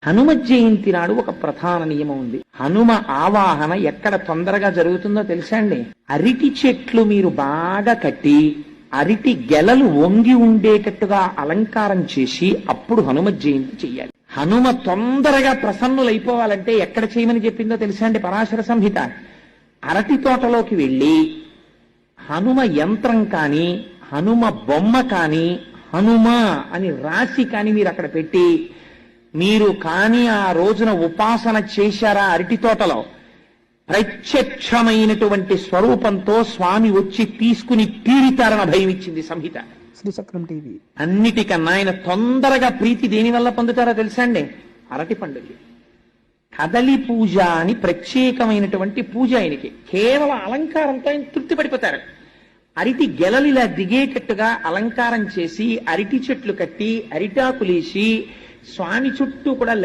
హనుమ జయంతి నాడు ఒక ప్రధాన నియమం ఉంది. హనుమ ఆవాహన ఎక్కడ తొందరగా జరుగుతుందో తెలుసా అండి? అరటి చెట్లు మీరు బాగా కట్టి అరటి గెలలు వంగి ఉండేటట్టుగా అలంకారం చేసి అప్పుడు హనుమ జయంతి చెయ్యాలి. హనుమ తొందరగా ప్రసన్నులైపోవాలంటే ఎక్కడ చేయమని చెప్పిందో తెలుసా అండి పరాశర సంహిత? అరటి తోటలోకి వెళ్ళి హనుమ యంత్రం కాని హనుమ బొమ్మ కాని హనుమ అని రాసి కాని మీరు అక్కడ పెట్టి మీరు కాని ఆ రోజున ఉపాసన చేశారా అరటి తోటలో, ప్రత్యక్షమైనటువంటి స్వరూపంతో స్వామి వచ్చి తీసుకుని తీరుతారని భయం ఇచ్చింది సంహిత. శ్రీచక్రం టీవీ. అన్నిటికన్నా ఆయన తొందరగా ప్రీతి దేని వల్ల పొందుతారో తెలుసా అండి? అరటి పండుగ. కదలి పూజ అని ప్రత్యేకమైనటువంటి పూజ ఆయనకి. కేవలం అలంకారంతో ఆయన తృప్తి పడిపోతారు. అరటి గెలలిలా దిగేటట్టుగా అలంకారం చేసి అరటి చెట్లు కట్టి అరిటాకులేసి స్వామి చుట్టూ కూడా